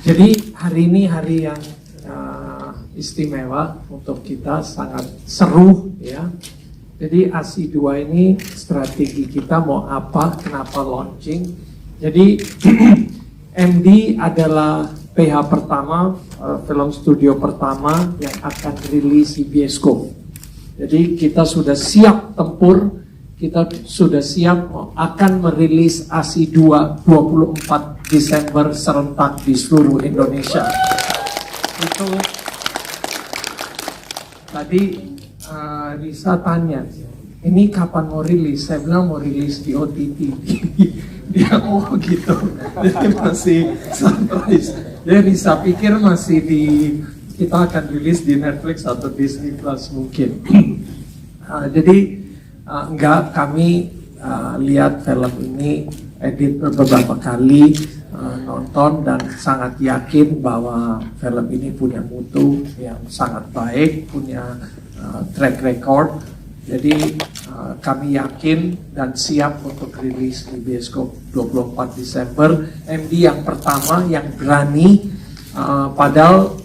Jadi hari ini hari yang istimewa untuk kita, sangat seru ya. Jadi ASI 2 ini strategi kita mau apa, kenapa launching. Jadi MD adalah PH pertama, film studio pertama yang akan rilis di bioskop. Jadi kita sudah siap tempur, kita sudah siap akan merilis ASI 2 24 Desember serentak di seluruh Indonesia. Itu tadi Risa tanya, ini kapan mau rilis? Saya bilang mau rilis di OTT. Dia gitu. Jadi masih surprise. Jadi Risa pikir masih kita akan rilis di Netflix atau Disney Plus mungkin. Jadi enggak, kami lihat film ini, edit beberapa kali, nonton dan sangat yakin bahwa film ini punya mutu yang sangat baik, punya track record. Jadi kami yakin dan siap untuk rilis di bioskop 24 Desember. MD yang pertama yang berani, padahal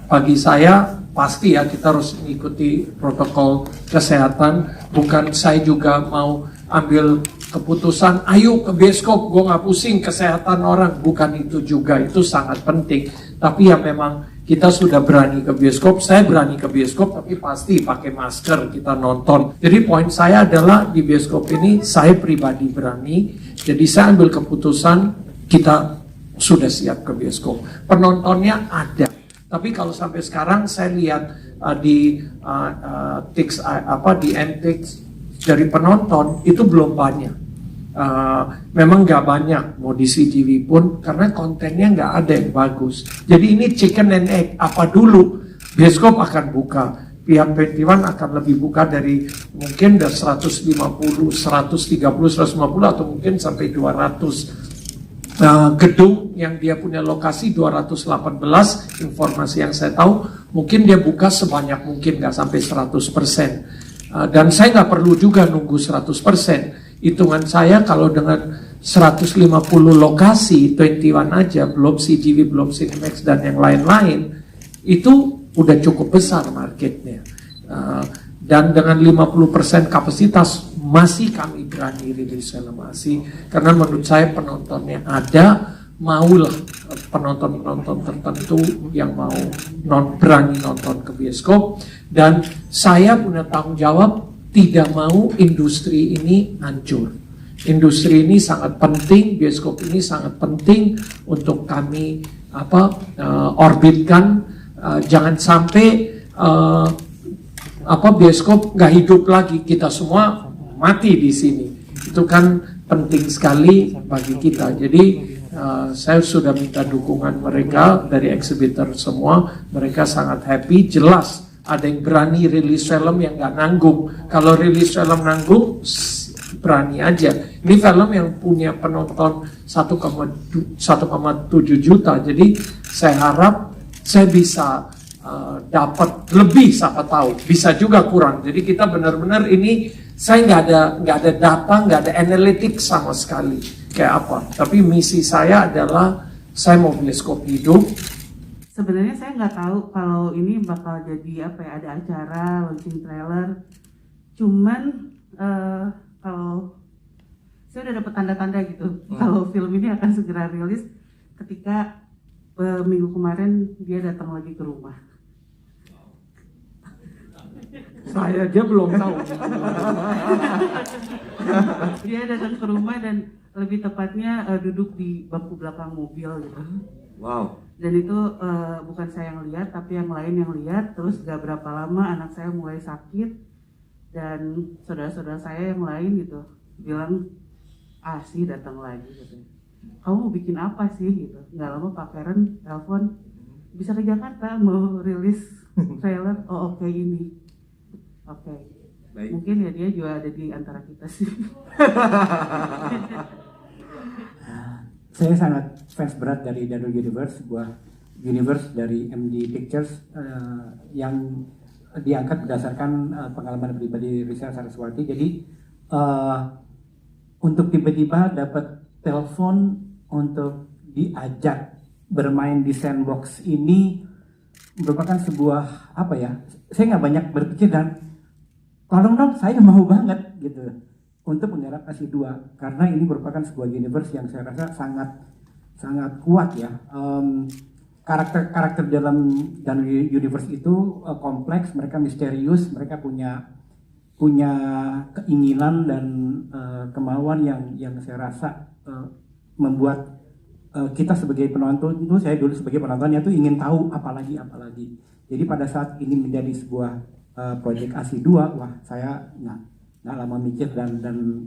bagi saya pasti ya kita harus mengikuti protokol kesehatan. Bukan saya juga mau ambil keputusan, ayo ke bioskop, gue nggak pusing kesehatan orang. Bukan itu juga, itu sangat penting. Tapi ya memang kita sudah berani ke bioskop, saya berani ke bioskop, tapi pasti pakai masker kita nonton. Jadi poin saya adalah di bioskop ini saya pribadi berani, jadi saya ambil keputusan kita sudah siap ke bioskop. Penontonnya ada. Tapi kalau sampai sekarang saya lihat di NTX dari penonton itu belum banyak. Memang nggak banyak mau di CGV pun karena kontennya nggak ada yang bagus. Jadi ini chicken and egg, apa dulu bioskop akan buka, pihak 21 akan lebih buka dari mungkin dari 150, 130, 150 atau mungkin sampai 200 gedung yang dia punya lokasi 218, informasi yang saya tahu mungkin dia buka sebanyak mungkin, nggak sampai 100%. Dan saya nggak perlu juga nunggu 100%. Hitungan saya kalau dengan 150 lokasi 21 aja, belum CGV, belum Cinemax dan yang lain-lain, itu udah cukup besar marketnya. Dan dengan 50% kapasitas masih kami berani rilis film ASI karena menurut saya penontonnya ada, maulah penonton-penonton tertentu yang mau berani nonton ke bioskop. Dan saya punya tanggung jawab tidak mau industri ini hancur. Industri ini sangat penting, bioskop ini sangat penting untuk kami orbitkan. Jangan sampai bioskop nggak hidup lagi, kita semua mati di sini. Itu kan penting sekali bagi kita. Jadi saya sudah minta dukungan mereka dari exhibitor semua. Mereka sangat happy. Jelas ada yang berani rilis film yang nggak nanggung. Kalau rilis film nanggung, berani aja. Ini film yang punya penonton 1,7 juta. Jadi saya harap saya bisa dapat lebih, siapa tahu bisa juga kurang. Jadi kita benar-benar ini, saya nggak ada data, nggak ada analitik sama sekali kayak apa. Tapi misi saya adalah saya mau bioskop hidup. Sebenarnya saya nggak tahu kalau ini bakal jadi ada acara launching trailer. Cuman kalau saya udah dapat tanda-tanda gitu kalau film ini akan segera rilis ketika minggu kemarin dia datang lagi ke rumah. Saya aja belum tahu. Dia datang ke rumah dan lebih tepatnya duduk di bangku belakang mobil gitu. Wow. Dan itu bukan saya yang lihat, tapi yang lain yang lihat. Terus gak berapa lama anak saya mulai sakit dan saudara-saudara saya yang lain gitu bilang, sih datang lagi gitu. Kamu mau bikin apa sih gitu? Gak lama Pak Karen telepon, bisa ke Jakarta mau rilis trailer. Oh oke, ini oke. Baik. Mungkin ya dia juga ada di antara kita sih. Saya sangat fans berat dari Dado Universe, sebuah universe dari MD Pictures yang diangkat berdasarkan pengalaman pribadi Risa Saraswati. Jadi untuk tiba-tiba dapat telepon untuk diajak bermain di sandbox ini merupakan sebuah apa ya? Saya nggak banyak berpikir dan tolong dong, saya mau banget gitu untuk menggarap Asi 2 karena ini merupakan sebuah universe yang saya rasa sangat kuat ya. Karakter dalam dan universe itu kompleks, mereka misterius, mereka punya keinginan dan kemauan yang saya rasa membuat kita sebagai penonton itu, saya dulu sebagai penontonnya tuh ingin tahu apalagi. Jadi pada saat ini menjadi sebuah proyek Asi 2, wah saya nggak lama mikir dan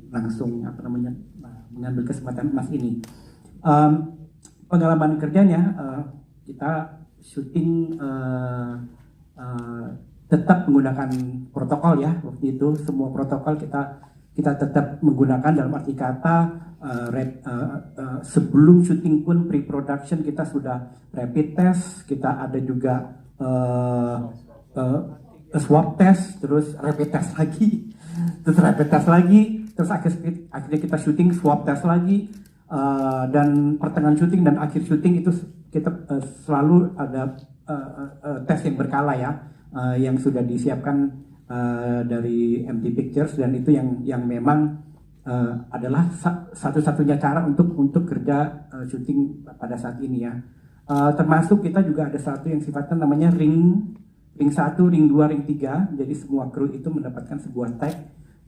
langsung mengambil kesempatan emas ini. Pengalaman kerjanya kita syuting tetap menggunakan protokol ya waktu itu. Semua protokol kita tetap menggunakan, dalam arti kata sebelum syuting pun pre-production kita sudah rapid test, kita ada juga swab test, terus rapid test lagi, terus akhirnya kita syuting swab test lagi, dan pertengahan syuting dan akhir syuting itu kita selalu ada tes yang berkala ya, yang sudah disiapkan dari MD Pictures, dan itu yang memang adalah satu-satunya cara untuk kerja syuting pada saat ini ya. Termasuk kita juga ada satu yang sifatnya namanya ring 1, ring 2, ring 3. Jadi semua kru itu mendapatkan sebuah tag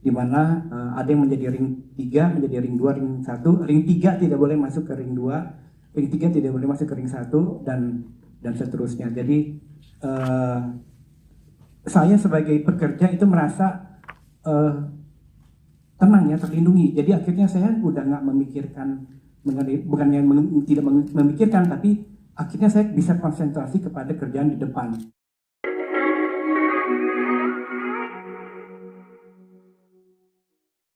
di mana ada yang menjadi ring 3, menjadi ring 2, ring 1. Ring 3 tidak boleh masuk ke ring 2, ring 3 tidak boleh masuk ke ring 1 dan seterusnya. Jadi saya sebagai pekerja itu merasa tenang ya, terlindungi. Jadi akhirnya saya udah nggak memikirkan mengenai, bukannya tidak memikirkan, tapi akhirnya saya bisa konsentrasi kepada kerjaan di depan.